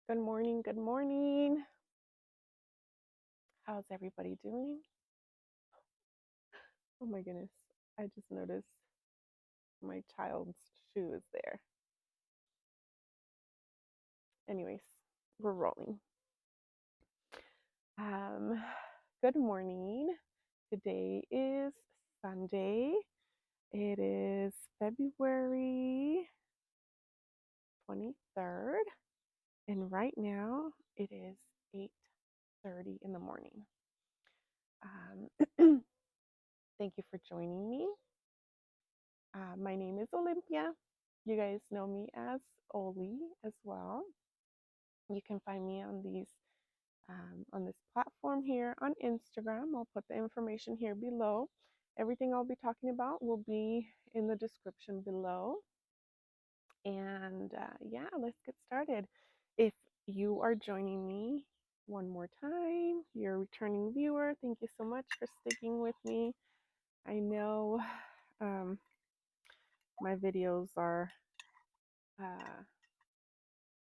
Good morning. Good morning. How's everybody doing? Oh my goodness. I just noticed my child's shoe is there. Anyways, we're rolling. Um, Good morning. Today is Sunday. It is February 23rd, and right now it is 8:30 in the morning. Thank you for joining me. My name is Olympia. You guys know me as Oly as well. You can find me on this platform here on Instagram. I'll put the information here below. Everything I'll be talking about will be in the description below. And yeah, let's get started. If you are joining me one more time, you're a returning viewer. Thank you so much for sticking with me. I know my videos are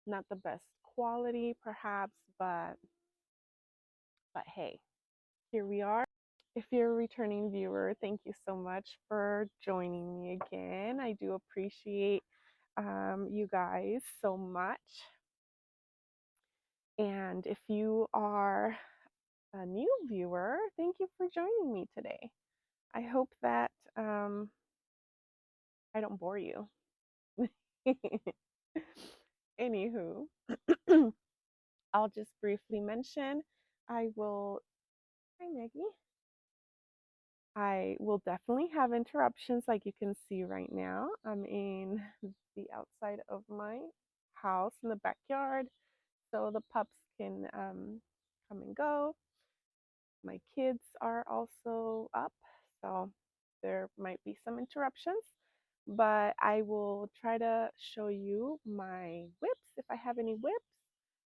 not the best quality perhaps, but hey, here we are. If you're a returning viewer, thank you so much for joining me again. I do appreciate you guys so much. And if you are a new viewer, thank you for joining me today. I hope that I don't bore you. Anywho, I'll just briefly mention I will. Hi, Maggie. I will definitely have interruptions like you can see right now. I'm in the outside of my house in the backyard, so the pups can come and go. My kids are also up, so there might be some interruptions, but I will try to show you my whips if I have any whips,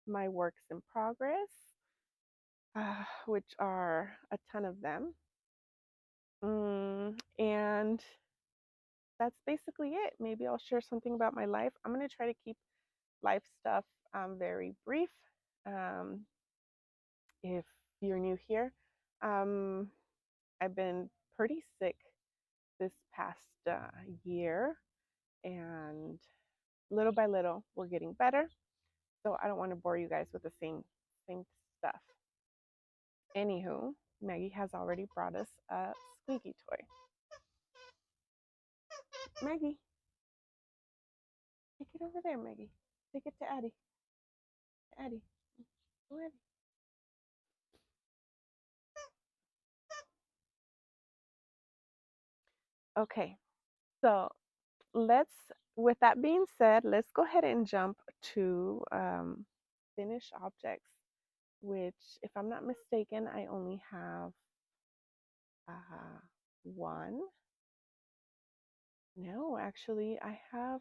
my works in progress, which are a ton of them. And that's basically it. Maybe I'll share something about my life. I'm going to try to keep life stuff very brief. Um, if you're new here, um, I've been pretty sick this past year, and little by little, we're getting better. So I don't want to bore you guys with the same stuff. Anywho, Maggie has already brought us a squeaky toy. Maggie, take it over there, Maggie. Take it to Addie. Addie. Go ahead. Okay, so with that being said, let's go ahead and jump to finished objects, which, if I'm not mistaken, I only have one. No, actually, I have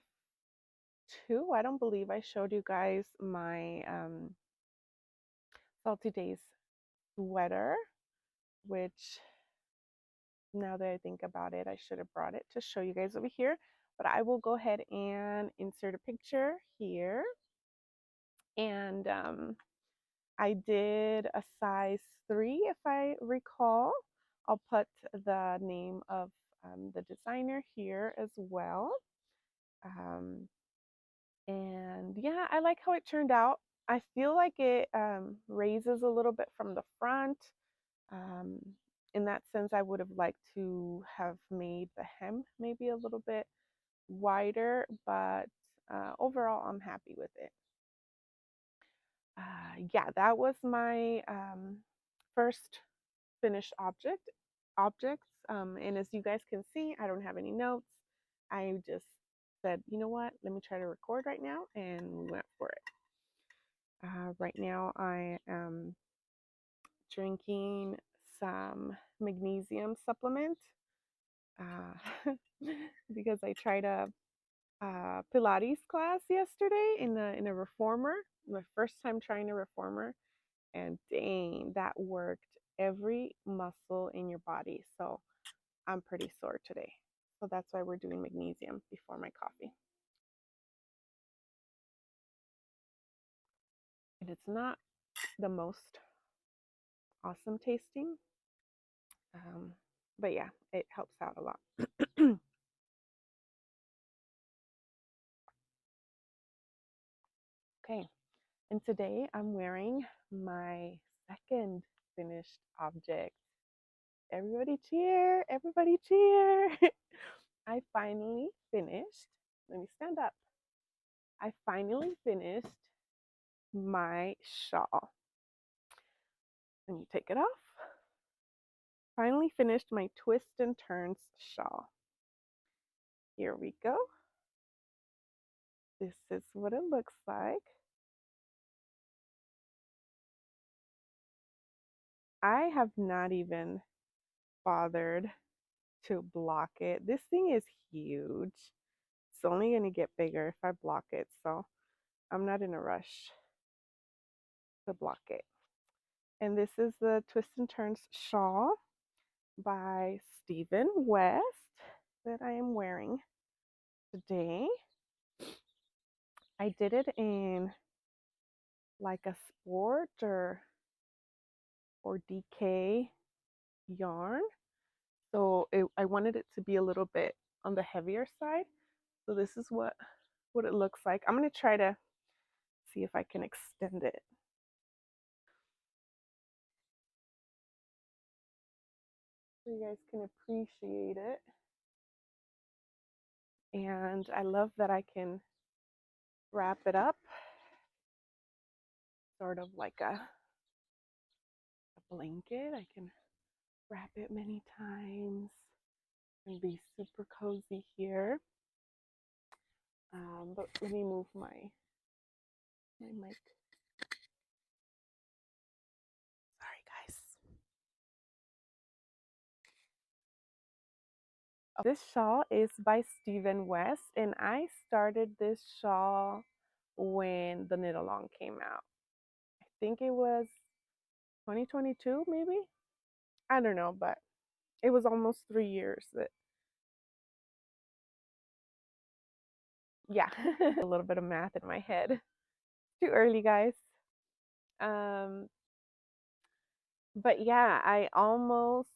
two. I don't believe I showed you guys my Salty Days sweater, which, now that I think about it, I should have brought it to show you guys over here. But I will go ahead and insert a picture here. And I did a size 3, if I recall. I'll put the name of the designer here as well. And yeah, I like how it turned out. I feel like it raises a little bit from the front. Um, in that sense, I would have liked to have made the hem maybe a little bit wider, but overall, I'm happy with it. Yeah, that was my first finished objects. And as you guys can see, I don't have any notes. I just said, you know what, let me try to record right now, and we went for it. Right now I am drinking some magnesium supplement because I tried a Pilates class yesterday in a reformer. My first time trying a reformer, and dang, that worked every muscle in your body. So I'm pretty sore today. So that's why we're doing magnesium before my coffee. and it's not the most awesome tasting, but yeah, it helps out a lot. Okay, and today I'm wearing my second finished object. Everybody cheer! Everybody cheer! I finally finished. Let me stand up. I finally finished my shawl. Let me take it off. Finally finished my twist and turns shawl. Here we go. This is what it looks like. I have not even bothered to block it. This thing is huge. It's only going to get bigger if I block it, so I'm not in a rush to block it. And this is the Twist and Turns shawl by Stephen West that I am wearing today. I did it in like a sport or DK yarn. So I wanted it to be a little bit on the heavier side. So this is what it looks like. I'm going to try to see if I can extend it. So you guys can appreciate it. And I love that I can wrap it up sort of like a blanket. I can wrap it many times and be super cozy here. But let me move my mic. Sorry, guys. This shawl is by Stephen West, and I started this shawl when the knit along came out. I think it was 2022, maybe. I don't know, but it was almost 3 years that, yeah. A little bit of math in my head. Too early, guys. But yeah, I almost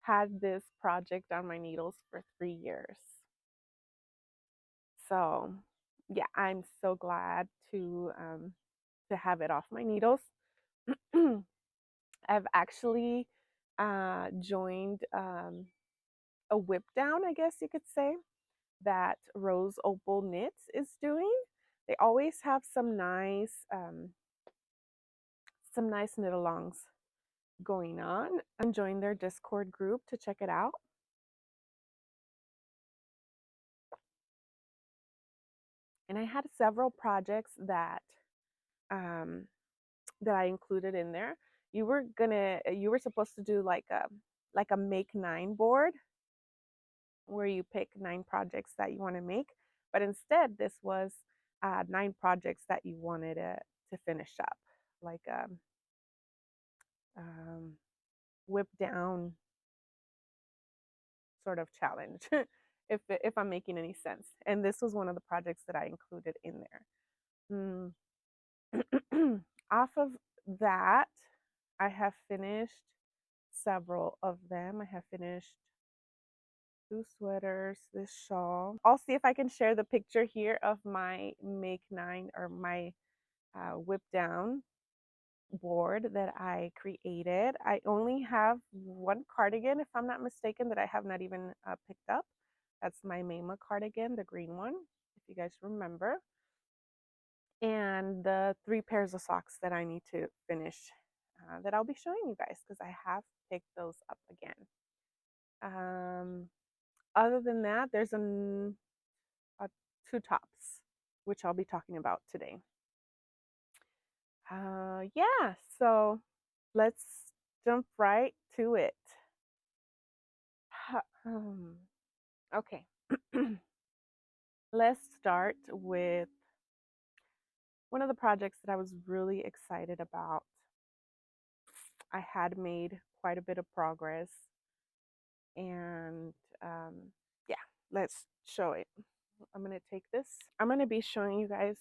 had this project on my needles for 3 years. So yeah, I'm so glad to have it off my needles. I've actually joined a whip down, I guess you could say, that Rose Opal Knits is doing. They always have some nice knit alongs going on. I'm joined their Discord group to check it out. And I had several projects that that I included in there. You were supposed to do like a make 9 board where you pick 9 projects that you want to make, but instead this was 9 projects that you wanted to finish up, like whip down sort of challenge, if I'm making any sense. And this was one of the projects that I included in there. Off of that, I have finished several of them. I have finished 2 sweaters, this shawl. I'll see if I can share the picture here of my make 9 or my whip down board that I created. I only have 1 cardigan, if I'm not mistaken, that I have not even picked up. That's my Mama cardigan, the green one, if you guys remember. And the 3 pairs of socks that I need to finish that I'll be showing you guys because I have picked those up again. Other than that, there's 2 tops, which I'll be talking about today. Yeah, so let's jump right to it. Okay. Let's start with one of the projects that I was really excited about. I had made quite a bit of progress, and yeah, let's show it. I'm going to take this. I'm going to be showing you guys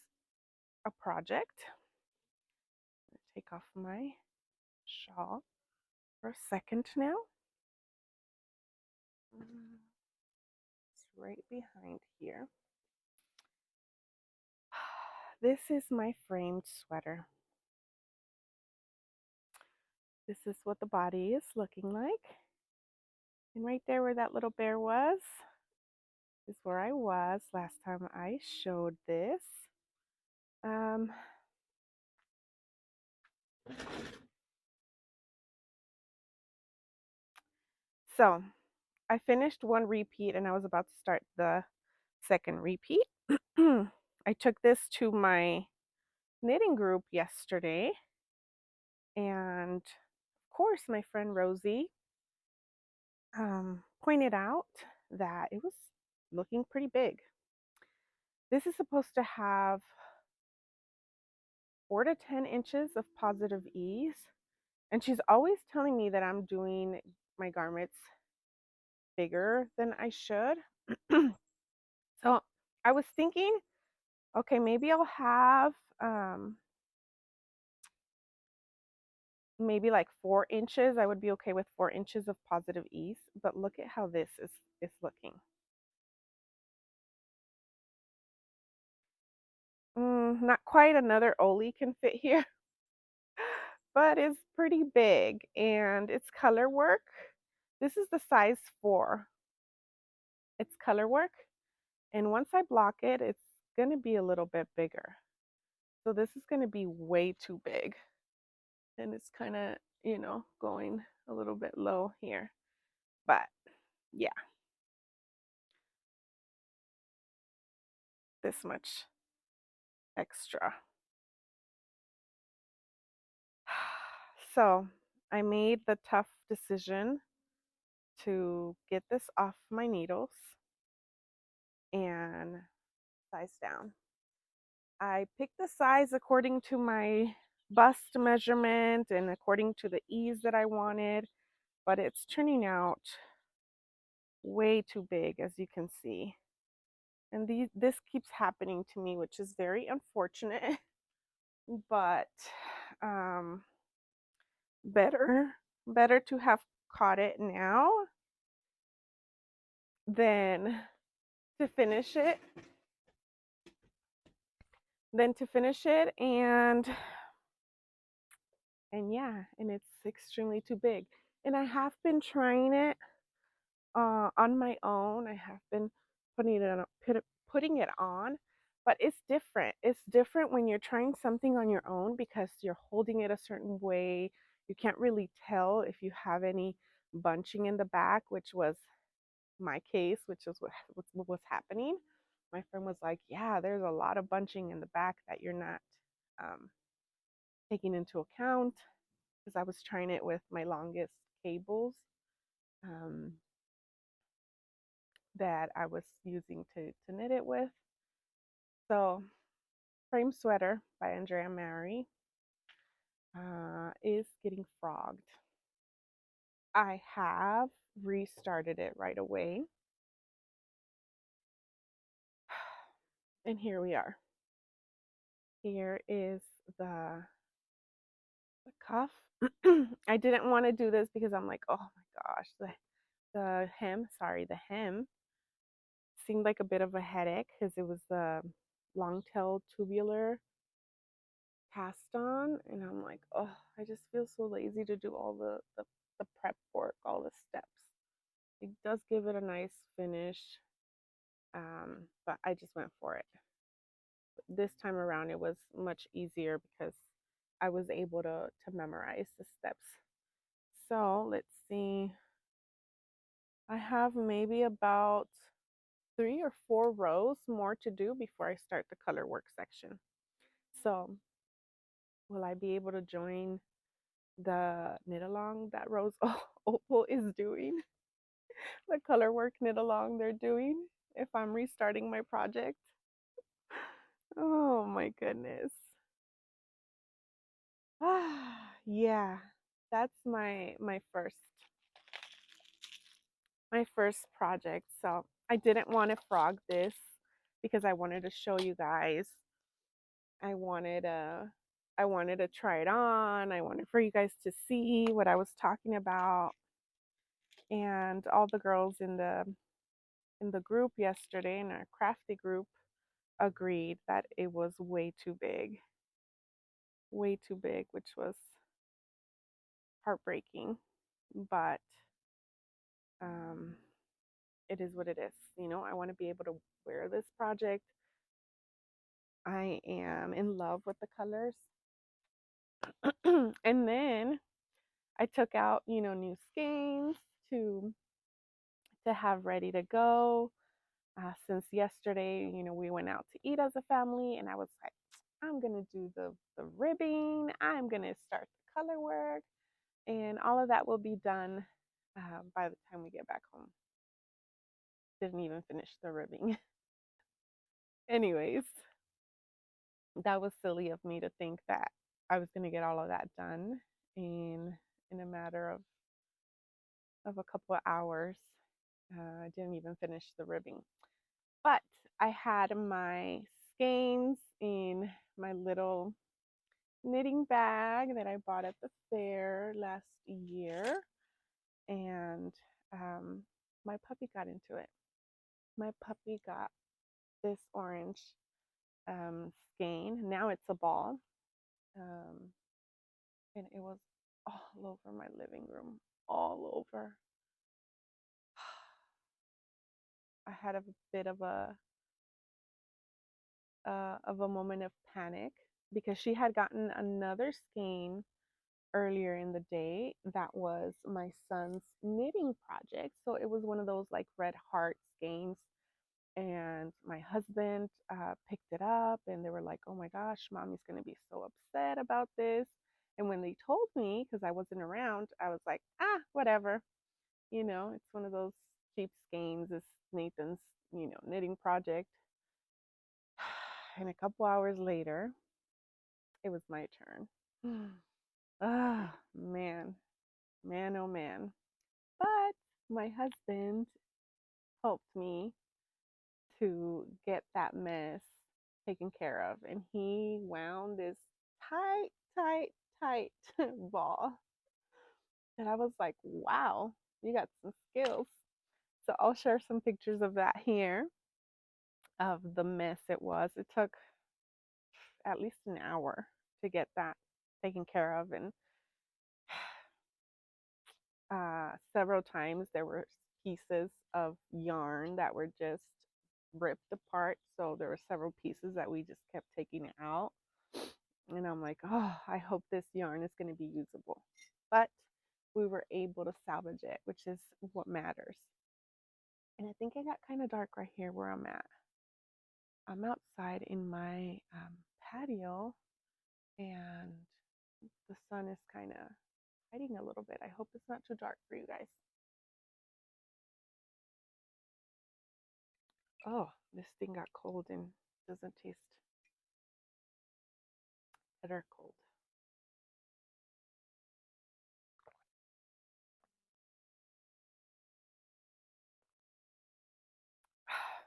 a project. Take off my shawl for a second now. It's right behind here. This is my framed sweater. This is what the body is looking like. And right there where that little bear was is where I was last time I showed this. So I finished one repeat and I was about to start the second repeat. I took this to my knitting group yesterday, and of course my friend Rosie pointed out that it was looking pretty big. This is supposed to have 4 to 10 inches of positive ease, and she's always telling me that I'm doing my garments bigger than I should. So I was thinking, okay, maybe I'll have maybe like 4 inches. I would be okay with 4 inches of positive ease, but look at how this is looking. Not quite another Oly can fit here, but it's pretty big, and it's color work. This is the size 4. It's color work, and once I block it, it's going to be a little bit bigger. So this is going to be way too big, and it's kind of, going a little bit low here. But yeah, this much extra. So I made the tough decision to get this off my needles and size down. I picked the size according to my bust measurement and according to the ease that I wanted, but it's turning out way too big, as you can see. And this keeps happening to me, which is very unfortunate, but better to have caught it now than to finish it and yeah, and it's extremely too big. And I have been trying it on my own. I have been putting it on, but it's different. It's different when you're trying something on your own because you're holding it a certain way. You can't really tell if you have any bunching in the back, which was my case, which is what was happening. My friend was like, yeah, there's a lot of bunching in the back that you're not um, taking into account, because I was trying it with my longest cables that I was using to knit it with. So Frame Sweater by Andrea Mary is getting frogged. I have restarted it right away. And here we are. Here is the cuff. I didn't want to do this because I'm like, oh my gosh, the hem seemed like a bit of a headache because it was the long tail tubular cast on, and I'm like, oh, I just feel so lazy to do all the prep work, all the steps. It does give it a nice finish, but I just went for it. This time around it was much easier because I was able to memorize the steps. So let's see, I have maybe about 3 or 4 rows more to do before I start the color work section. So will I be able to join the knit along that Rose Opal is doing? The color work knit along they're doing if I'm restarting my project? Oh my goodness. Yeah, that's my first project. So I didn't want to frog this because I wanted to show you guys I wanted to try it on. I wanted for you guys to see what I was talking about. And all the girls in the group yesterday, in our crafty group, agreed that it was way too big, which was heartbreaking. But um, it is what it is. You know, I want to be able to wear this project. I am in love with the colors. And then I took out, you know, new skeins to have ready to go. Since yesterday, you know, we went out to eat as a family, and I was like, I'm gonna do the ribbing. I'm gonna start the color work, and all of that will be done by the time we get back home. Didn't even finish the ribbing. Anyways, that was silly of me to think that I was gonna get all of that done in a matter of a couple of hours. I didn't even finish the ribbing. But I had my skeins in my little knitting bag that I bought at the fair last year. And my puppy got into it. My puppy got this orange skein. Now it's a ball. Um, and it was all over my living room, all over. I had a bit of a moment of panic because she had gotten another skein earlier in the day that was my son's knitting project. So it was one of those like red heart skeins. And my husband picked it up and they were like, oh my gosh, mommy's going to be so upset about this. And when they told me, because I wasn't around, I was like, whatever. You know, it's one of those cheap skeins. It's Nathan's, you know, knitting project. And a couple hours later, it was my turn. Man, man, oh man. But my husband helped me to get that mess taken care of. And he wound this tight, tight, tight ball. And I was like, wow, you got some skills. So I'll share some pictures of that here, of the mess it was. It took at least an hour to get that taken care of. And several times there were pieces of yarn that were just ripped apart. So there were several pieces that we just kept taking out. And I'm like, oh, I hope this yarn is going to be usable. But we were able to salvage it, which is what matters. And I think it got kind of dark right here where I'm at. I'm outside in my patio, and the sun is kind of hiding a little bit. I hope it's not too dark for you guys. Oh, this thing got cold and doesn't taste bitter cold.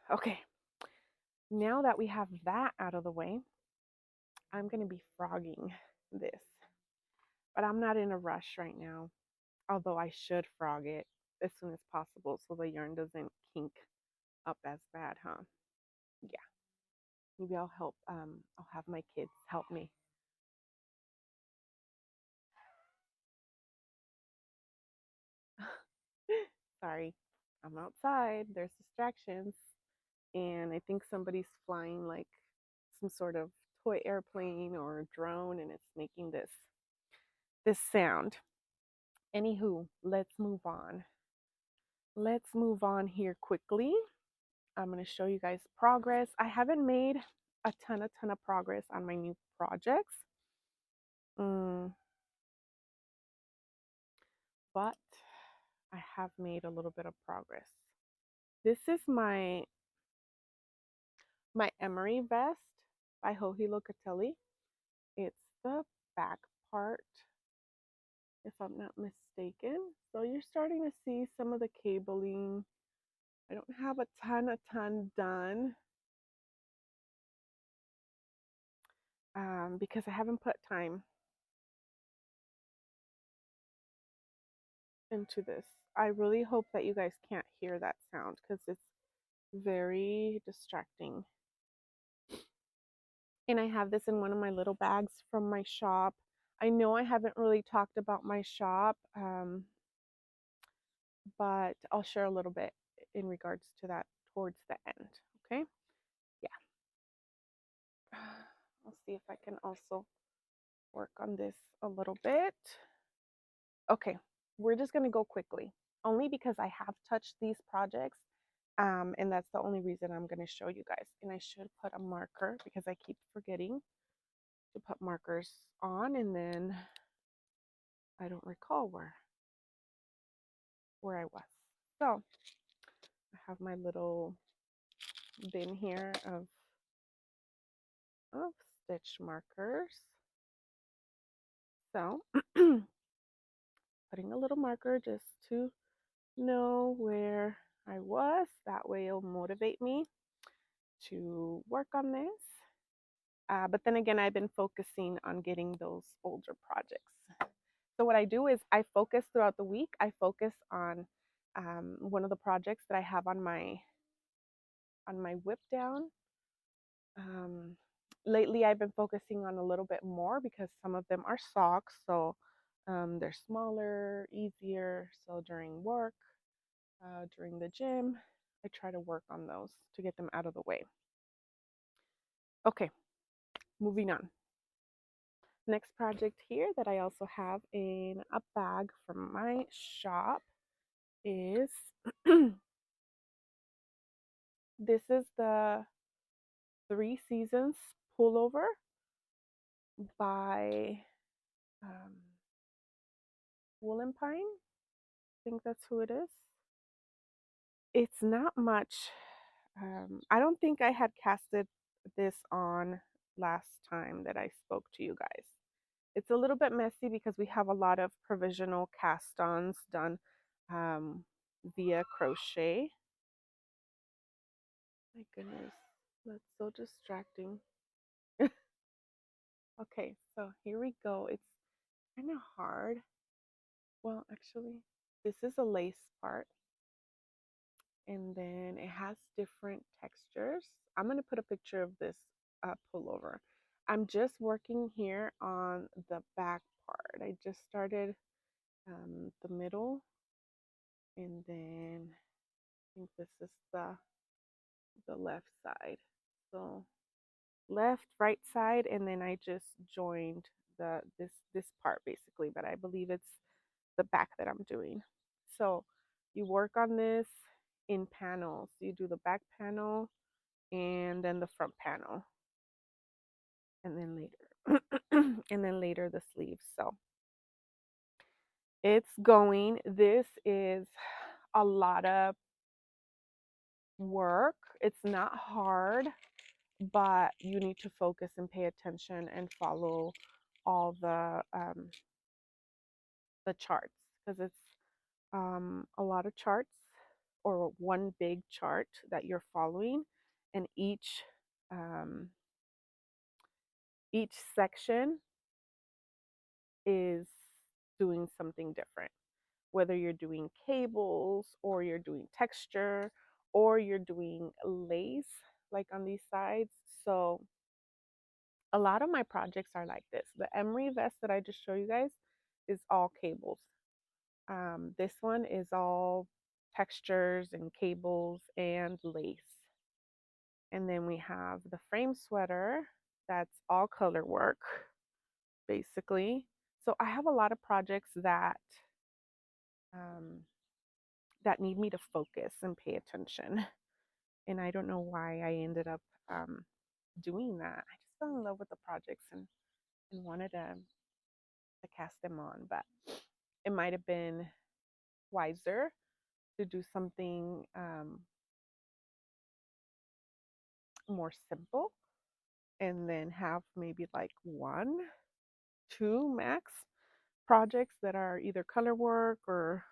Okay, now that we have that out of the way, I'm going to be frogging this. But I'm not in a rush right now, although I should frog it as soon as possible so the yarn doesn't kink up as bad, huh? Yeah. Maybe I'll help. I'll have my kids help me. Sorry, I'm outside. There's distractions, and I think somebody's flying like some sort of toy airplane or drone, and it's making this sound. Anywho, let's move on. Let's move on here quickly. I'm going to show you guys progress. I haven't made a ton of progress on my new projects. But I have made a little bit of progress. This is my emery vest by Joji Locatelli. It's the back part, if I'm not mistaken. So you're starting to see some of the cabling. I don't have a ton done. because I haven't put time into this. I really hope that you guys can't hear that sound because it's very distracting. And I have this in one of my little bags from my shop. I know I haven't really talked about my shop, but I'll share a little bit in regards to that towards the end. Okay. Yeah. I'll see if I can also work on this a little bit. Okay, we're just going to go quickly, only because I have touched these projects, and that's the only reason I'm going to show you guys. And I should put a marker because I keep forgetting to put markers on, and then I don't recall where I was. So I have my little bin here of stitch markers. So putting a little marker just to know where I was. That way it'll motivate me to work on this. But then again, I've been focusing on getting those older projects. So what I do is I focus throughout the week. I focus on one of the projects that I have on my whip down. Um, Lately, I've been focusing on a little bit more because some of them are socks, so they're smaller, easier. So during work, during the gym, I try to work on those to get them out of the way. Okay, moving on. Next project here that I also have in a bag from my shop is this is the 3 Seasons pullover by Woolen Pine. I think that's who it is. It's not much. I don't think I had casted this on last time that I spoke to you guys. It's a little bit messy because we have a lot of provisional cast-ons done via crochet. My goodness, that's so distracting. Okay, so here we go. It's kind of hard. Well, actually, this is a lace part, and then it has different textures. I'm going to put a picture of this pullover. I'm just working here on the back part. I just started the middle, and then I think this is the left side. So left, right side, and then I just joined this part basically, but I believe it's the back that I'm doing. So you work on this in panels. You do the back panel and then the front panel, and then later and then later the sleeves. So it's going. This is a lot of work. It's not hard, but you need to focus and pay attention and follow all the charts because it's a lot of charts or one big chart that you're following, and each section is doing something different, whether you're doing cables or you're doing texture or you're doing lace like on these sides. So a lot of my projects are like this. The emery vest that I just showed you guys is all cables. This one is all textures and cables and lace. And then we have the frame sweater that's all color work, basically. So I have a lot of projects um, that need me to focus and pay attention. And I don't know why I ended up doing that. I just fell in love with the projects and wanted to cast them on, but it might have been wiser to do something more simple and then have maybe like 1, 2 max projects that are either color work or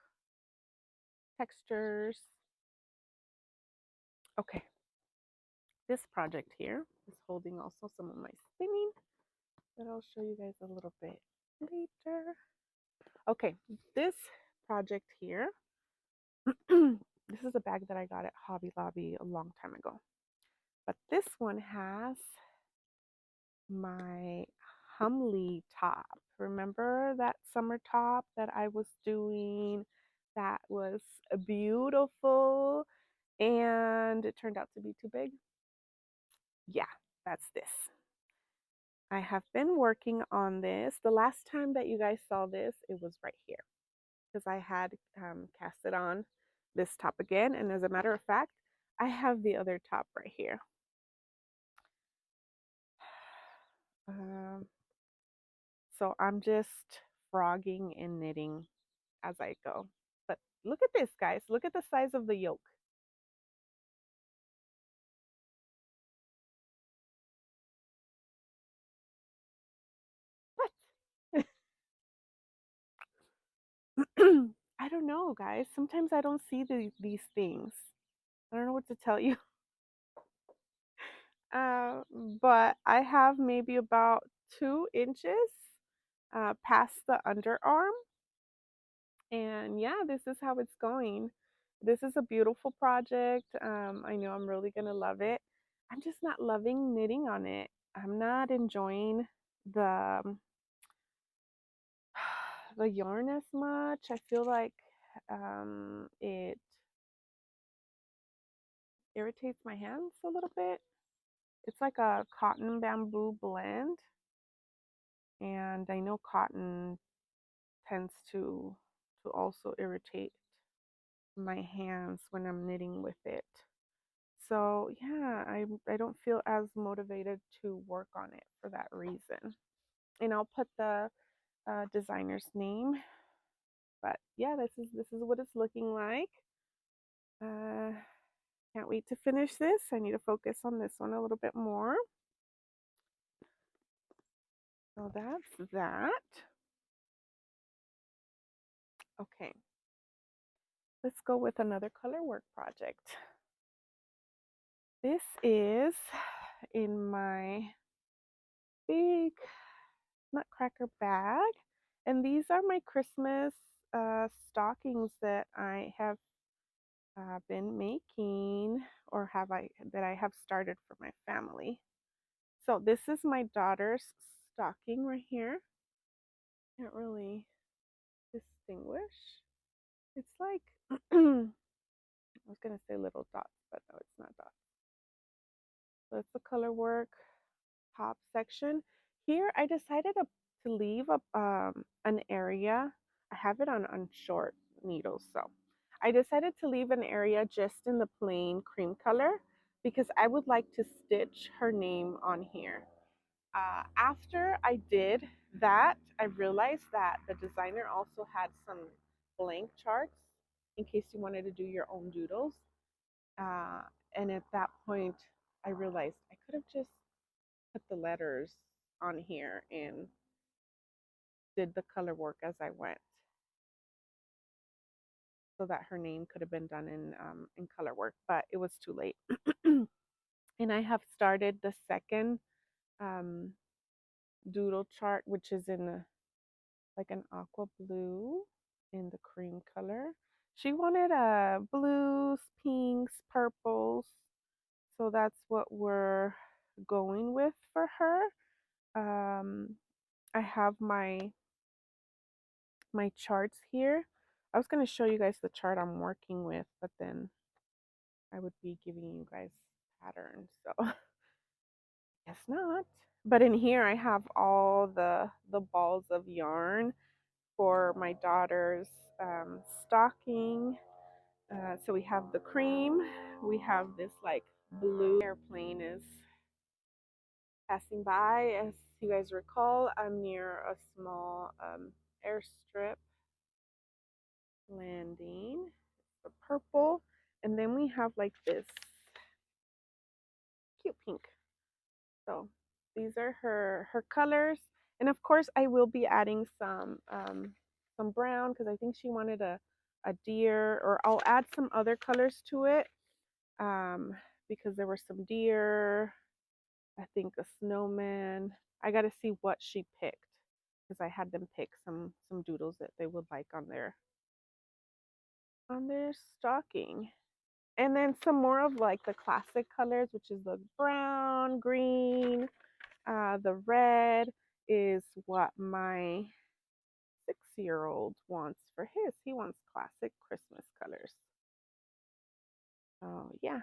textures. Okay, this project here is holding also some of my spinning. but I'll show you guys a little bit later. Okay, this project here, this is a bag that I got at Hobby Lobby a long time ago. But this one has my Humley top. Remember that summer top that I was doing that was beautiful and it turned out to be too big? Yeah, that's this. I have been working on this. The last time that you guys saw this, it was right here because I had cast it on this top again. And as a matter of fact, I have the other top right here. Um, so I'm just frogging and knitting as I go. But look at this, guys. Look at the size of the yoke. What? I don't know, guys. Sometimes I don't see these things. I don't know what to tell you. Uh, but I have maybe about 2 inches past the underarm. And yeah, this is how it's going. This is a beautiful project. I know I'm really going to love it. I'm just not loving knitting on it. I'm not enjoying the the yarn as much. I feel like it irritates my hands a little bit. It's like a cotton bamboo blend, and I know cotton tends to also irritate my hands when I'm knitting with it. So yeah, I don't feel as motivated to work on it for that reason. And I'll put the designer's name. But yeah, this is what it's looking like. Uh, can't wait to finish this. I need to focus on this one a little bit more. So that's that. Okay, let's go with another color work project. This is in my big nutcracker bag, and these are my Christmas stockings that I have been making, or that I have started for my family. So this is my daughter's stocking right here. Can't really distinguish. It's like I was gonna say little dots, but no, it's not dots. So it's the color work top section. Here I decided to leave an area. I have it on short needles, so I decided to leave an area just in the plain cream color because I would like to stitch her name on here. After I did that, I realized that the designer also had some blank charts in case you wanted to do your own doodles. Uh, and at that point, I realized I could have just put the letters on here and did the color work as I went so that her name could have been done in color work, but it was too late. And I have started the second um, doodle chart, which is in like an aqua blue in the cream color. She wanted blues, pinks, purples, so that's what we're going with for her. I have my charts here. I was going to show you guys the chart I'm working with, but then I would be giving you guys patterns, so guess not. But in here I have all the balls of yarn for my daughter's stocking. So we have the cream, we have this like blue airplane is passing by. As you guys recall, I'm near a small airstrip landing. The purple, and then we have like this cute pink. So these are her colors, and of course I will be adding some brown because I think she wanted a deer, or I'll add some other colors to it because there were some deer, I think a snowman. I got to see what she picked because I had them pick some doodles that they would like on their stocking. And then some more of like the classic colors, which is the brown, green, the red is what my 6-year-old wants for his. He wants classic Christmas colors. So yeah,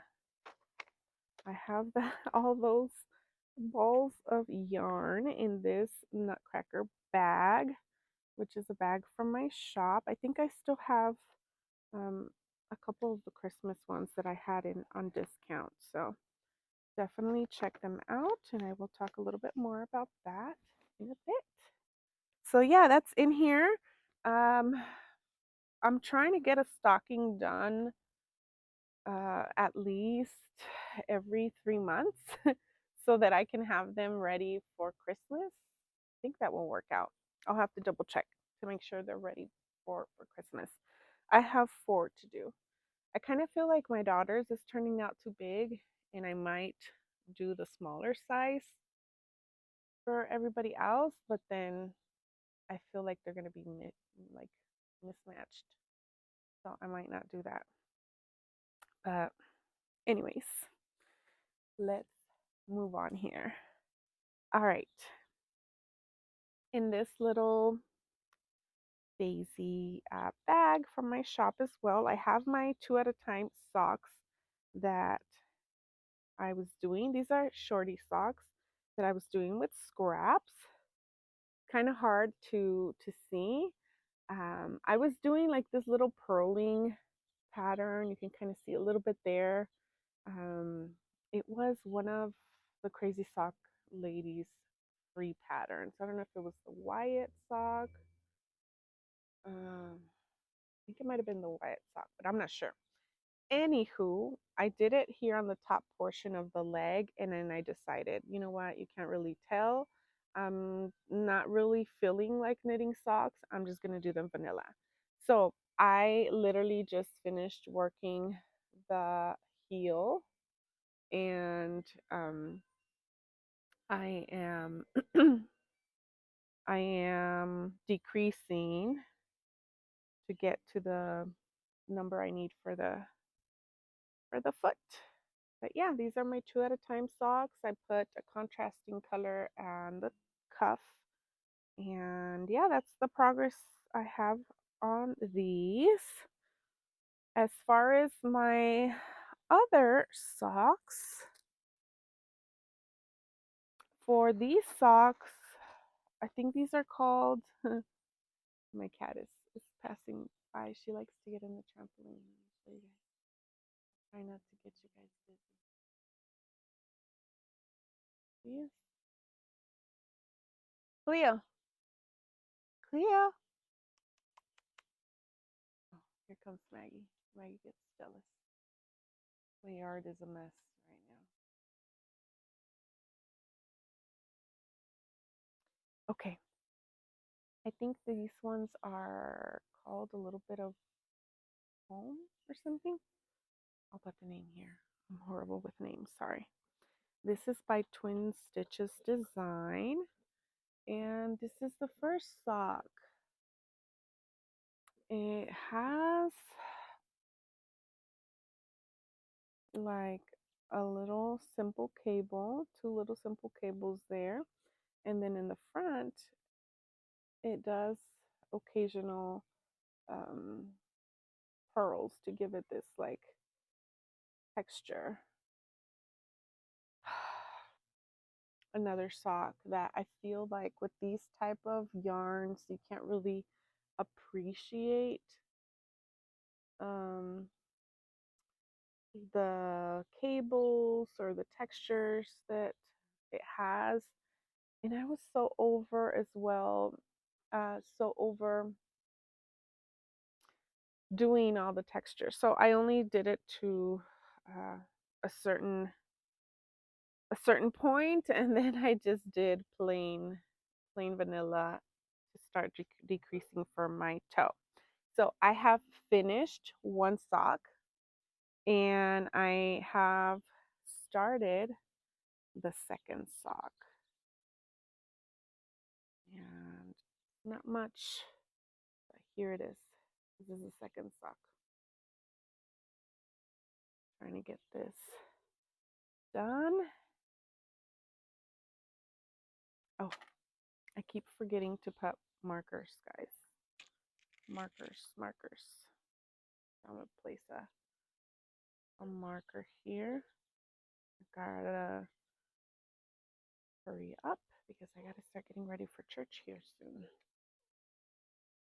I have all those balls of yarn in this Nutcracker bag, which is a bag from my shop. I think I still have a couple of the Christmas ones that I had in on discount. So definitely check them out, and I will talk a little bit more about that in a bit. So yeah, that's in here. Um, I'm trying to get a stocking done at least every 3 months so that I can have them ready for Christmas. I think that will work out. I'll have to double check to make sure they're ready for Christmas. I have 4 to do. I kind of feel like my daughter's is turning out too big, and I might do the smaller size for everybody else, but then I feel like they're going to be like mismatched. So I might not do that. But anyways, let's move on here. All right. In this little daisy bag from my shop as well, I have my 2 at a time socks that I was doing. These are shorty socks that I was doing with scraps. Kind of hard to see. I was doing like this little purling pattern. You can kind of see a little bit there. Um, it was one of the Crazy Sock ladies' free patterns. I don't know if it was the Wyatt sock. I think it might have been the Wyatt sock, but I'm not sure. Anywho, I did it here on the top portion of the leg, and then I decided, you know what, you can't really tell. I'm not really feeling like knitting socks. I'm just going to do them vanilla. So I literally just finished working the heel, and I am I am decreasing to get to the number I need for the foot. But yeah, these are my 2 at a time socks. I put a contrasting color on the cuff. And yeah, that's the progress I have on these. As far as my other socks, for these socks, I think these are called, my cat is passing by. She likes to get in the trampoline. So you guys, try not to get you guys busy. Yes. Cleo. Cleo. Oh, here comes Maggie. Maggie gets jealous. My yard is a mess right now. Okay. I think these ones are called a little bit of home or something. I'll put the name here. I'm horrible with names, sorry. This is by Twin Stitches Design. And this is the first sock. It has like a little simple cable, 2 little simple cables there. And then in the front, it does occasional pearls to give it this like texture. Another sock that I feel like with these type of yarns you can't really appreciate um, the cables or the textures that it has. And I was so over as well, so over doing all the textures. So I only did it to uh, a certain point, and then I just did plain vanilla to start decreasing for my toe. So I have finished one sock, and I have started the second sock. Not much. But here it is. This is the second sock. Trying to get this done. Oh, I keep forgetting to put markers, guys. Markers. I'm gonna place a marker here. I gotta hurry up because I gotta start getting ready for church here soon.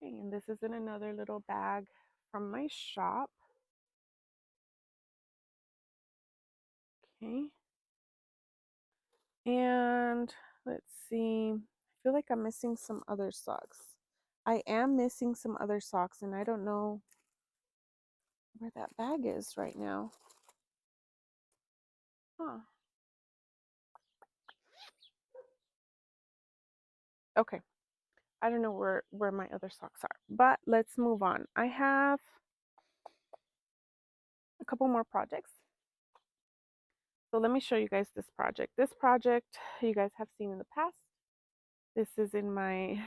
Okay, and this is in another little bag from my shop. Okay. And let's see. I feel like I'm missing some other socks. I am missing some other socks, and I don't know where that bag is right now. Huh. Okay. I don't know where my other socks are, but let's move on. I have a couple more projects. So let me show you guys this project. This project you guys have seen in the past. This is in my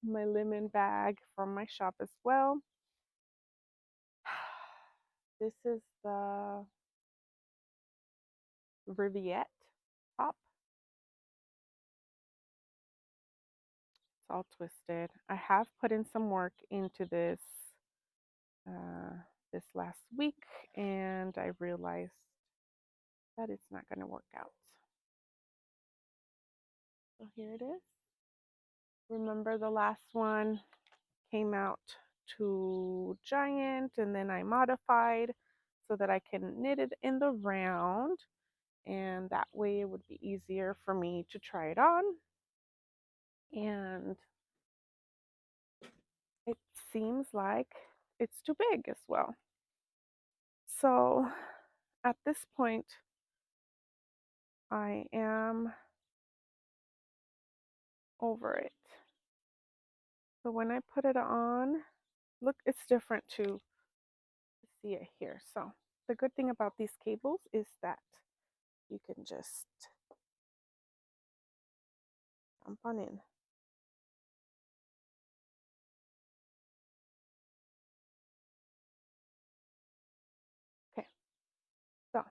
lemon bag from my shop as well. This is the Riviette top. It's all twisted. I have put in some work into this this last week, and I realized that it's not going to work out. So here it is. Remember the last one came out too giant, and then I modified so that I can knit it in the round, and that way it would be easier for me to try it on. And it seems like it's too big as well. So at this point, I am over it. So when I put it on, look, it's different to see it here. So the good thing about these cables is that you can just jump on in. Okay, so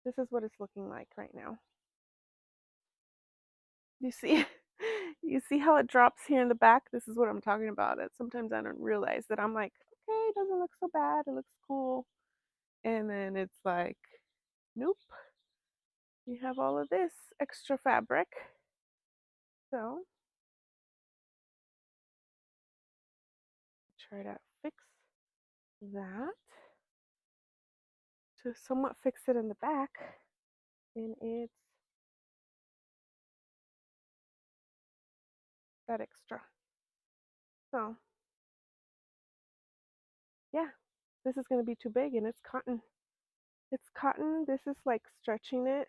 this is what it's looking like right now. You see, you see how it drops here in the back? This is what I'm talking about. That sometimes I don't realize that I'm like, okay, it doesn't look so bad. It looks cool. And then it's like, nope. You have all of this extra fabric. So try to fix that to somewhat fix it in the back. And it's that extra. So yeah, this is going to be too big, and it's cotton. It's cotton. This is like stretching it,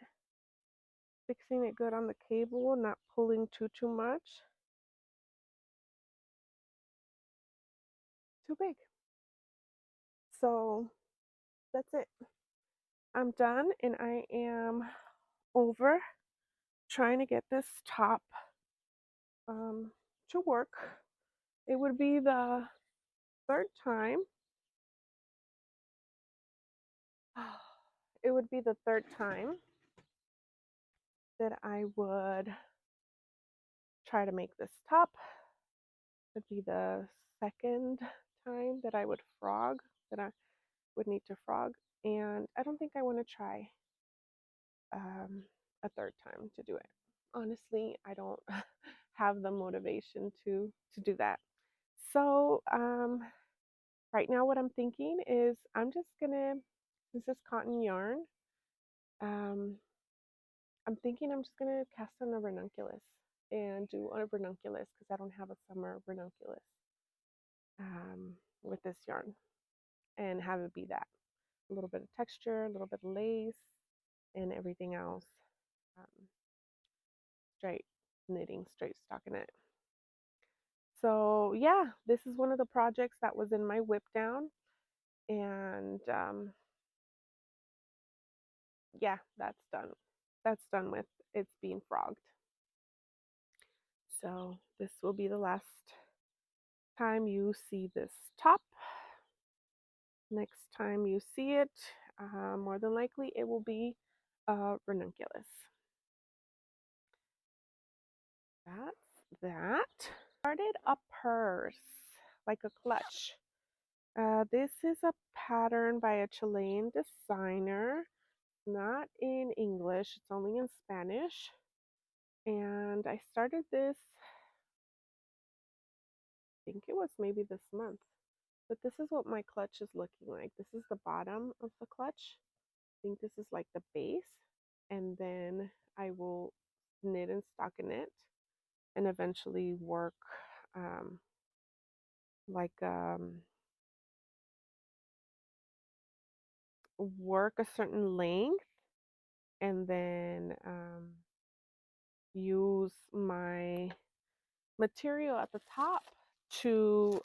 fixing it good on the cable, not pulling too much. Too big. So that's it. I'm done, and I am over trying to get this top to work. It would be the third time. It would be the third time that I would try to make this top. It would be the second time that I would frog, that I would need to frog. And I don't think I want to try a third time to do it. Honestly, I don't have the motivation to do that. So right now what I'm thinking is I'm just gonna, this is cotton yarn. I'm thinking I'm just gonna cast on a ranunculus and do a ranunculus because I don't have a summer ranunculus with this yarn, and have it be that. A little bit of texture, a little bit of lace, and everything else um, straight knitting, straight stockinette. So yeah, this is one of the projects that was in my whip down, and yeah, that's done. That's done with it's being frogged. So this will be the last time you see this top. Next time you see it, more than likely it will be ranunculus. That's that. Started a purse, like a clutch. This is a pattern by a Chilean designer, not in English, it's only in Spanish. And I started this, I think it was maybe this month. But this is what my clutch is looking like. This is the bottom of the clutch. I think this is like the base. And then I will knit and stocking it and eventually work um, like work a certain length and then use my material at the top to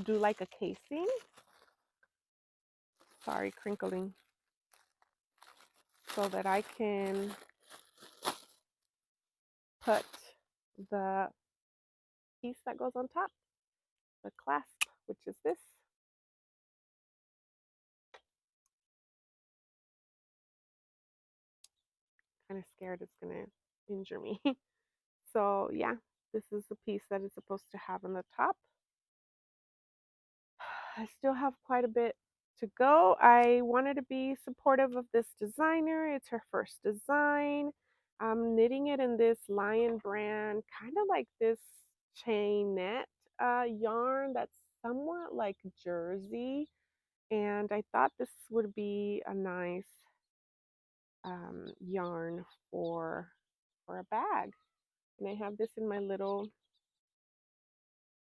do like a casing. Sorry, crinkling. So that I can put the piece that goes on top, the clasp, which is this. Kind of scared it's gonna injure me. So yeah, this is the piece that it's supposed to have on the top. I still have quite a bit to go. I wanted to be supportive of this designer. It's her first design. I'm knitting it in this Lion brand, kind of like this chain net yarn that's somewhat like jersey. And I thought this would be a nice yarn for a bag. And I have this in my little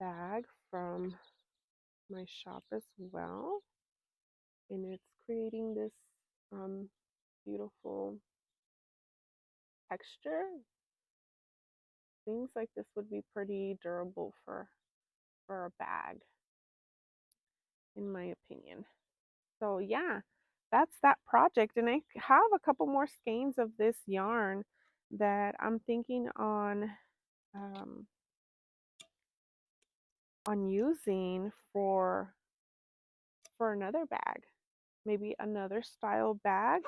bag from my shop as well. And it's creating this beautiful texture. Things like this would be pretty durable for a bag, in my opinion. So yeah, that's that project. And I have a couple more skeins of this yarn that I'm thinking on using for another bag, maybe another style bag.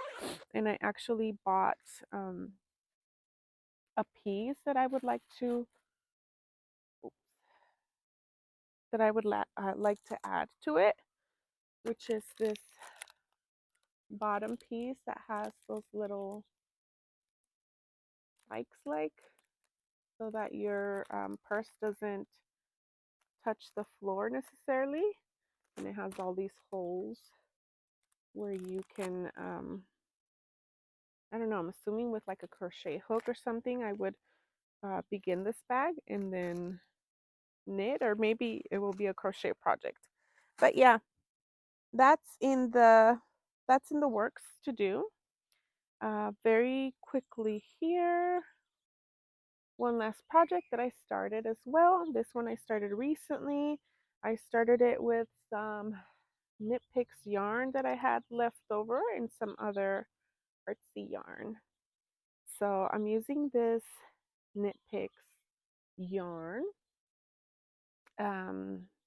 And I actually bought a piece that I would like to like to add to it, which is this bottom piece that has those little spikes, like, so that your purse doesn't touch the floor necessarily. And it has all these holes where you can I don't know, I'm assuming with like a crochet hook or something I would begin this bag and then knit, or maybe it will be a crochet project. But yeah, that's in the works to do. Very quickly here, one last project that I started as well. This one I started recently. I started it with some Knit Picks yarn that I had left over and some other artsy yarn. So I'm using this Knit Picks yarn.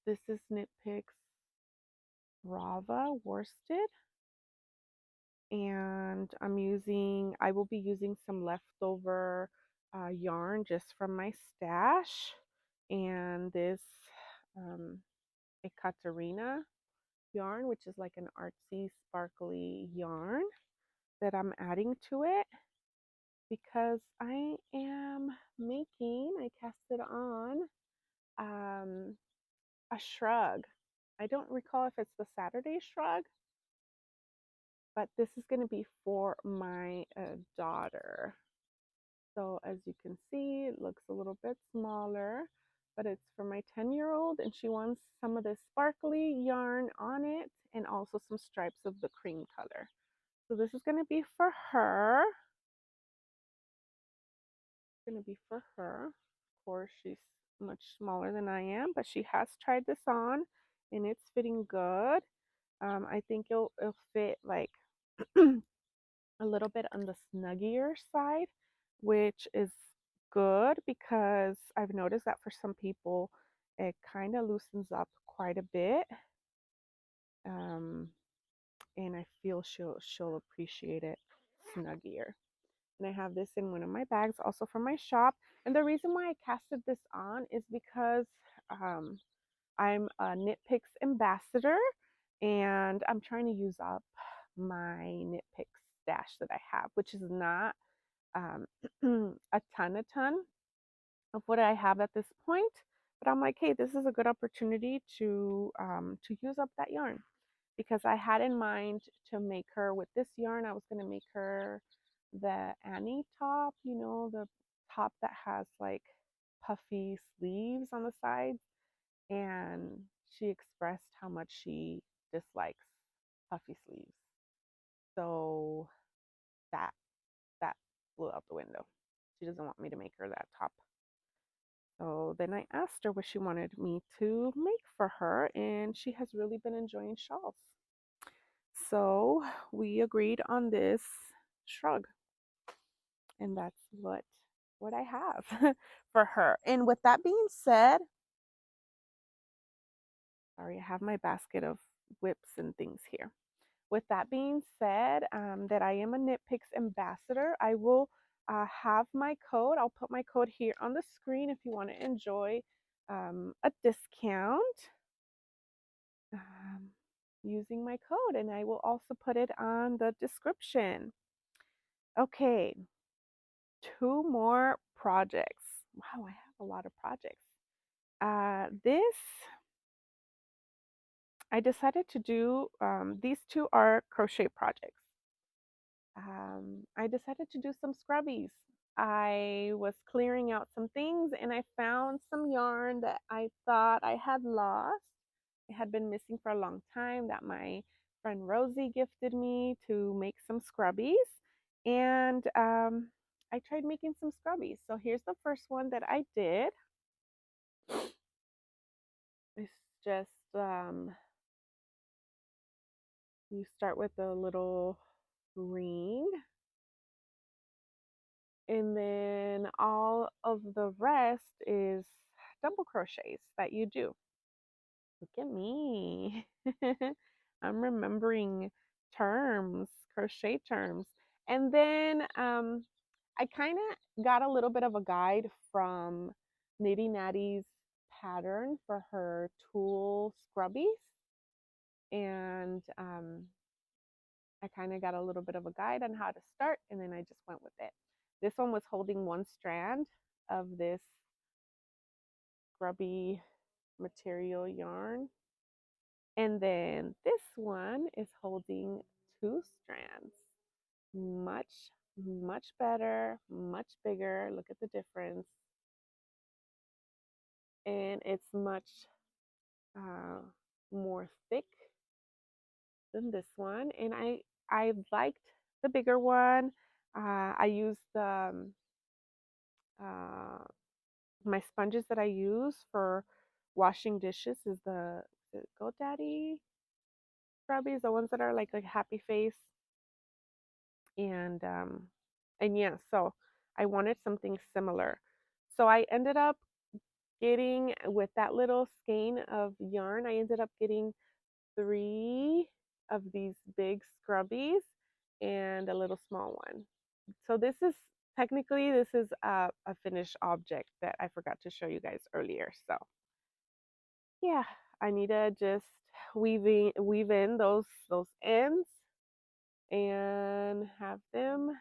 This is Knit Picks Rava worsted, and I will be using some leftover yarn just from my stash, and this Ekaterina yarn, which is like an artsy sparkly yarn that I'm adding to it because I am making, I cast it on a shrug. I don't recall if it's the Saturday shrug, but this is going to be for my daughter. So as you can see, it looks a little bit smaller, but it's for my 10-year-old, and she wants some of this sparkly yarn on it and also some stripes of the cream color. So this is going to be for her. It's going to be for her. Of course, she's much smaller than I am, but she has tried this on and it's fitting good. I think it'll fit like a little bit on the snuggier side, which is good because I've noticed that for some people it kind of loosens up quite a bit. Um, and I feel she'll appreciate it snuggier. And I have this in one of my bags also from my shop. And the reason why I casted this on is because um, I'm a Knit Picks ambassador and I'm trying to use up my Knit Picks stash that I have, which is not um, a ton of what I have at this point. But I'm like, hey, this is a good opportunity to use up that yarn because I had in mind to make her with this yarn. I was going to make her the Annie top, you know, the top that has like puffy sleeves on the sides. And she expressed how much she dislikes puffy sleeves. So that that flew out the window. She doesn't want me to make her that top. So then I asked her what she wanted me to make for her, and she has really been enjoying shawls. So we agreed on this shrug, and that's what I have for her. And with that being said, sorry, I have my basket of whips and things here. With that being said, that I am a Knit Picks ambassador, I will have my code. I'll put my code here on the screen if you want to enjoy a discount um, using my code, and I will also put it on the description. Okay, 2 more projects. Wow, I have a lot of projects. This I decided to do. These 2 are crochet projects. I decided to do some scrubbies. I was clearing out some things and I found some yarn that I thought I had lost. It had been missing for a long time that my friend Rosie gifted me to make some scrubbies. And I tried making some scrubbies. So here's the first one that I did. It's just, you start with a little ring, and then all of the rest is double crochets that you do. Look at me. I'm remembering terms, crochet terms. And then I kind of got a little bit of a guide from Nitty Natty's pattern for her tulle scrubbies. And I kind of got a little bit of a guide on how to start, and then I just went with it. This one was holding one strand of this scrubby material yarn. And then this one is holding 2 strands. Much, much better, much bigger. Look at the difference. And it's much more thick than this one. And I liked the bigger one. I used uh, my sponges that I use for washing dishes is the GoDaddy scrubbies, the ones that are like a happy face. And yeah, so I wanted something similar. So I ended up getting, with that little skein of yarn, I ended up getting 3 of these big scrubbies and a little small one. So this is technically, this is a finished object that I forgot to show you guys earlier. So yeah, I need to just weave in those ends and have them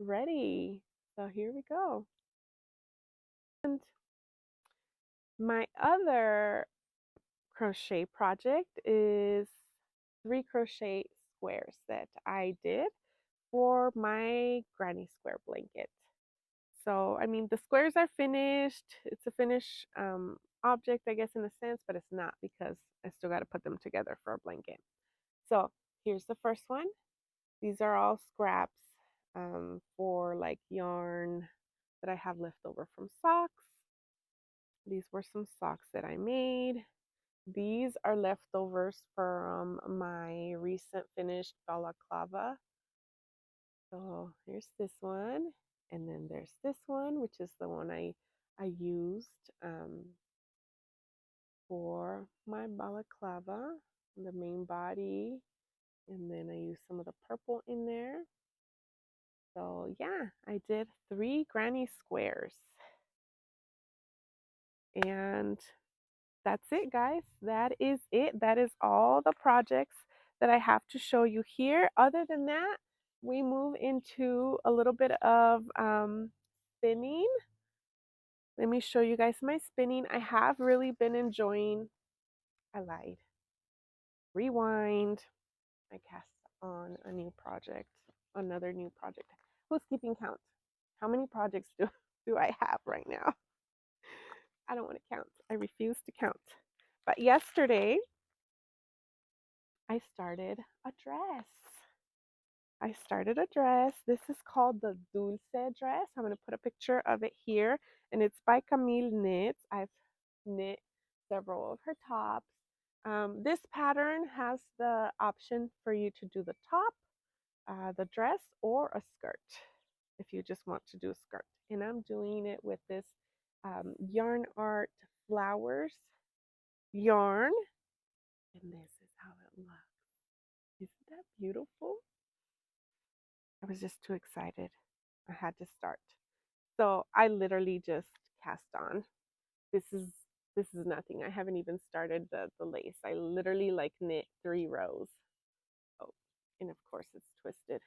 ready. So here we go. And my other crochet project is 3 crochet squares that I did for my granny square blanket. So, I mean, the squares are finished. It's a finished object, I guess, in a sense, but it's not because I still got to put them together for a blanket. So, here's the first one. These are all scraps for like yarn that I have left over from socks. These were some socks that I made. These are leftovers from my recent finished balaclava. So here's this one. And then there's this one, which is the one I used for my balaclava, the main body. And then I used some of the purple in there. So yeah, I did 3 granny squares. And that's it, guys. That is it. That is all the projects that I have to show you here. Other than that, we move into a little bit of spinning. Let me show you guys my spinning. I have really been enjoying, I lied. Rewind. I cast on a new project, another new project. Who's keeping count? How many projects do I have right now? I don't want to count. I refuse to count. But yesterday, I started a dress. I started a dress. This is called the Dulce dress. I'm going to put a picture of it here. And it's by Camille Knits. I've knit several of her tops. This pattern has the option for you to do the top, the dress, or a skirt if you just want to do a skirt. And I'm doing it with this Yarn Art Flowers yarn. And this is how it looks. Isn't that beautiful? I was just too excited. I had to start. So I literally just cast on. This is nothing. I haven't even started the lace. I literally like knit 3 rows. Oh, and of course it's twisted.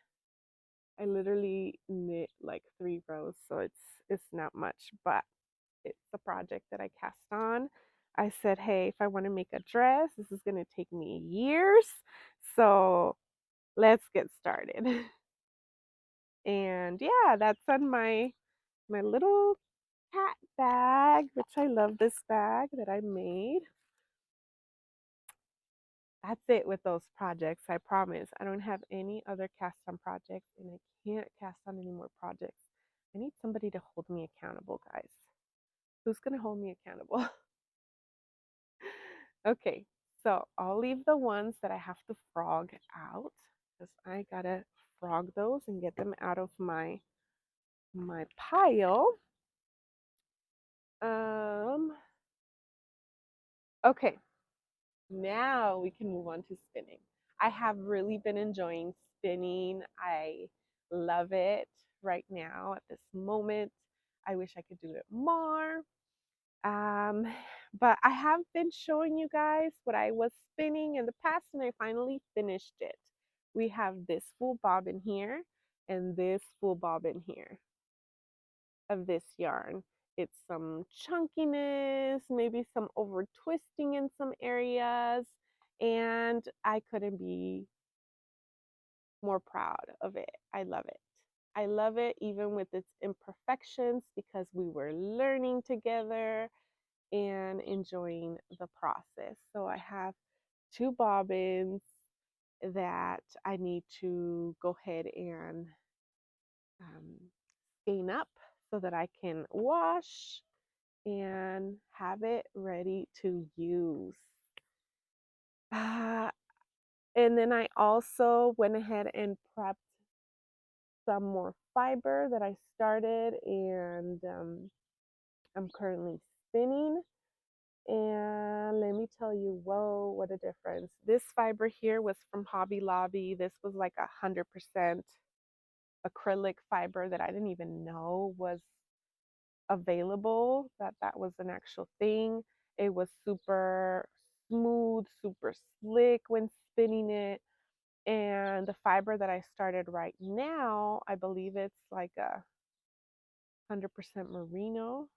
I literally knit like 3 rows, so it's not much, but it's a project that I cast on. I said, hey, if I want to make a dress, this is going to take me years. So let's get started. And yeah, that's on my little cat bag, which I love this bag that I made. That's it with those projects. I promise. I don't have any other cast on projects, and I can't cast on any more projects. I need somebody to hold me accountable, guys. Who's going to hold me accountable? Okay, so I'll leave the ones that I have to frog out because I gotta frog those and get them out of my pile. Okay, now we can move on to spinning. I have really been enjoying spinning. I love it right now at this moment. I wish I could do it more. Um, but I have been showing you guys what I was spinning in the past, and I finally finished it. We have this full bobbin here and this full bobbin here of this yarn. It's some chunkiness, maybe some over twisting in some areas, and I couldn't be more proud of it. I love it. I love it even with its imperfections because we were learning together and enjoying the process. So I have 2 bobbins that I need to go ahead and skein up so that I can wash and have it ready to use. And then I also went ahead and prepped some more fiber that I started, and I'm currently spinning. And let me tell you, whoa, what a difference. This fiber here was from Hobby Lobby. This was like 100% acrylic fiber that I didn't even know was available, that was an actual thing. It was super smooth, super slick when spinning it. And the fiber that I started right now, I believe it's like 100% merino.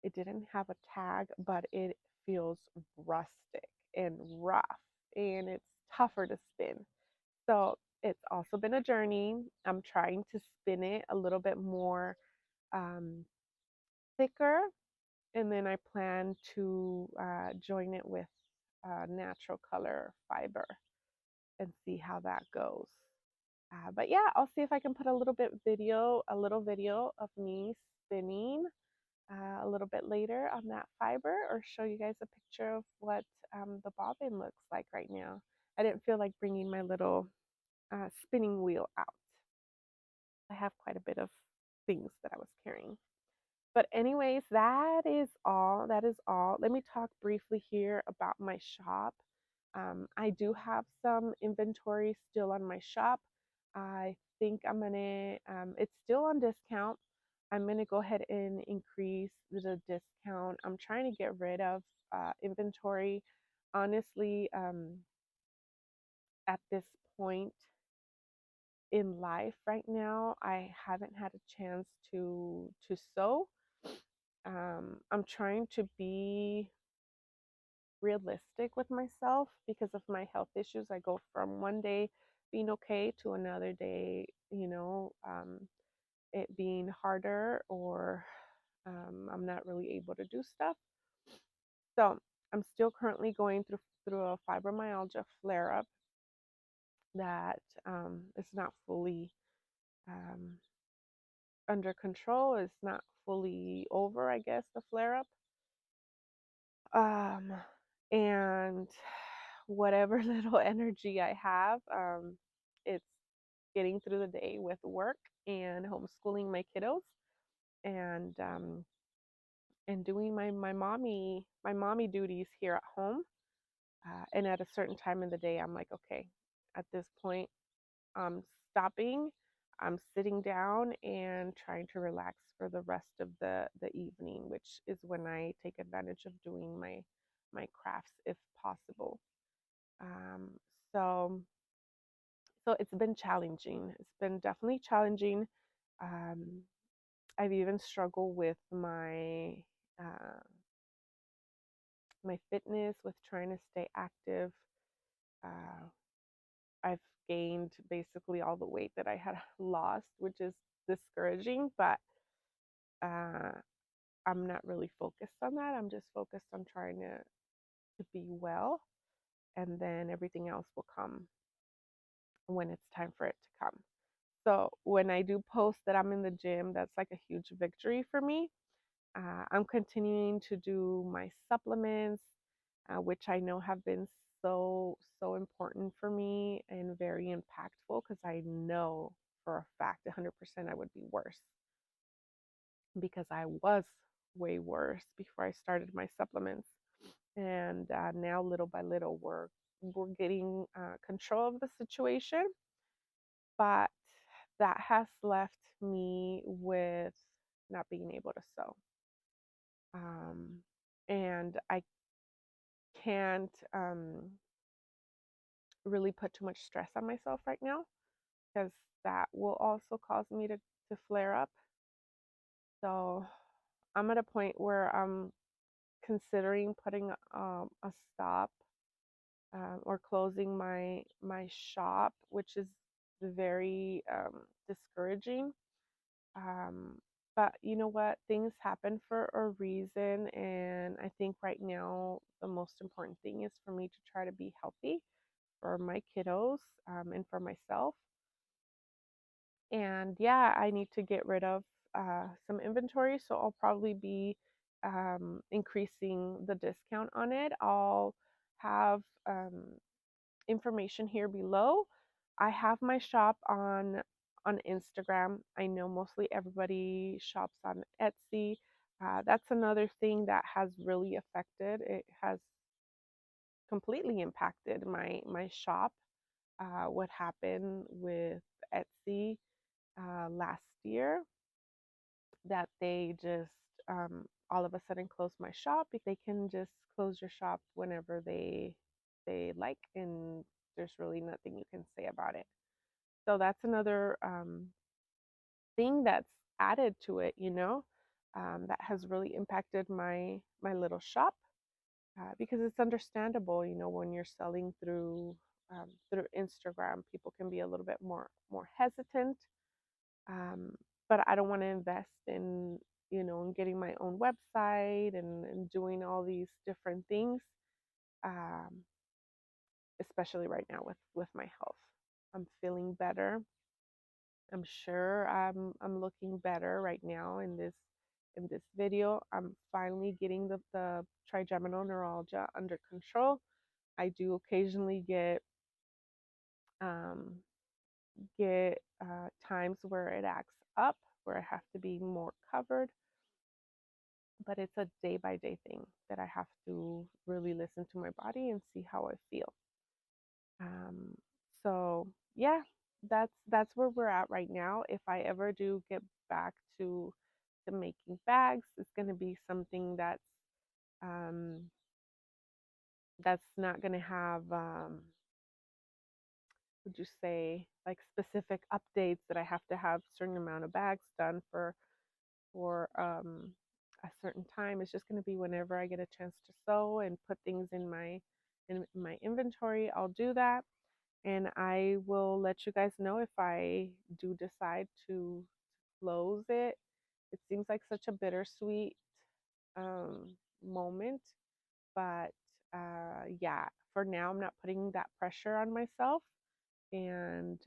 It didn't have a tag, but it feels rustic and rough, and it's tougher to spin. So it's also been a journey. I'm trying to spin it a little bit more thicker, and then I plan to join it with natural color fiber and see how that goes. But yeah, I'll see if I can put a little video of me spinning a little bit later on that fiber, or show you guys a picture of what the bobbin looks like right now. I didn't feel like bringing my little spinning wheel out. I have quite a bit of things that I was carrying. But anyways, that is all. That is all. Let me talk briefly here about my shop. I do have some inventory still on my shop. I think I'm gonna, it's still on discount. I'm gonna go ahead and increase the discount. I'm trying to get rid of inventory. Honestly, at this point in life right now, I haven't had a chance to sew. I'm trying to be realistic with myself because of my health issues. I go from one day being okay to another day, it being harder, or I'm not really able to do stuff. So I'm still currently going through a fibromyalgia flare up that is not fully um, under control. It's not fully over, I guess, the flare up. Um, and whatever little energy I have, it's getting through the day with work and homeschooling my kiddos, and doing my mommy duties here at home. And at a certain time in the day, I'm like, okay, at this point, I'm stopping. I'm sitting down and trying to relax for the rest of the evening, which is when I take advantage of doing my crafts if possible. Um, so it's been challenging. It's been definitely challenging. Um, I've even struggled with uh, my fitness, with trying to stay active. Uh, I've gained basically all the weight that I had lost, which is discouraging, but uh, I'm not really focused on that. I'm just focused on trying to be well, and then everything else will come when it's time for it to come. So when I do post that I'm in the gym, that's like a huge victory for me. I'm continuing to do my supplements, which I know have been so important for me and very impactful, because I know for a fact 100% I would be worse, because I was way worse before I started my supplements. And now, little by little, we're getting control of the situation, but that has left me with not being able to sew. And I can't really put too much stress on myself right now, because that will also cause me to flare up. So I'm at a point where I'm considering putting a stop, or closing my shop, which is very discouraging. Um, but you know what? Things happen for a reason. And I think right now, the most important thing is for me to try to be healthy for my kiddos, and for myself. And yeah, I need to get rid of some inventory. So I'll probably be increasing the discount on it. I'll have information here below. I have my shop on Instagram. I know mostly everybody shops on Etsy. That's another thing that has really affected. It has completely impacted my shop. What happened with Etsy last year, that they just all of a sudden closed my shop. They can just close your shop whenever they like, and there's really nothing you can say about it. So that's another thing that's added to it, that has really impacted my little shop, because it's understandable, when you're selling through Instagram, people can be a little bit more hesitant. um, but I don't want to invest in getting my own website and doing all these different things, um, especially right now with my health. I'm feeling better. I'm sure I'm looking better right now in this video. I'm finally getting the trigeminal neuralgia under control. I do occasionally um, get times where it acts up, where I have to be more covered, but it's a day by day thing that I have to really listen to my body and see how I feel. Um, so yeah, that's where we're at right now. If I ever do get back to making bags, it's going to be something um, that's not going to have would you say like specific updates that I have to have a certain amount of bags done for a certain time. It's just going to be whenever I get a chance to sew and put things in my inventory, I'll do that. And I will let you guys know if I do decide to close it. It seems like such a bittersweet um, moment, but yeah, for now, I'm not putting that pressure on myself, and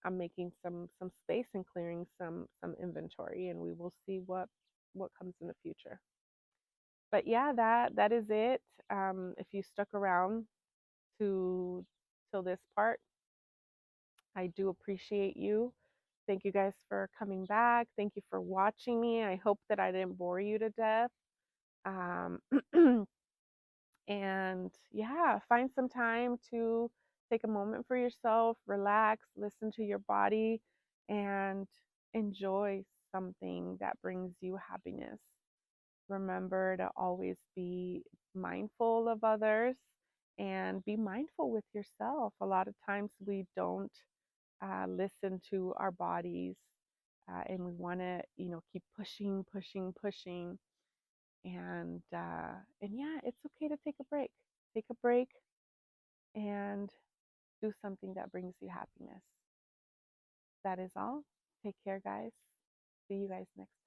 I'm making some space and clearing some inventory, and we will see what comes in the future. But yeah, that is it. If you stuck around to till this part, I do appreciate you. Thank you guys for coming back. Thank you for watching me. I hope that I didn't bore you to death. Um, and yeah, find some time to take a moment for yourself, relax, listen to your body, and enjoy something that brings you happiness. Remember to always be mindful of others and be mindful with yourself. A lot of times we don't listen to our bodies, and we want to, keep pushing, pushing, pushing. And yeah, it's okay to take a break. Take a break and do something that brings you happiness. That is all. Take care, guys. See you guys next time.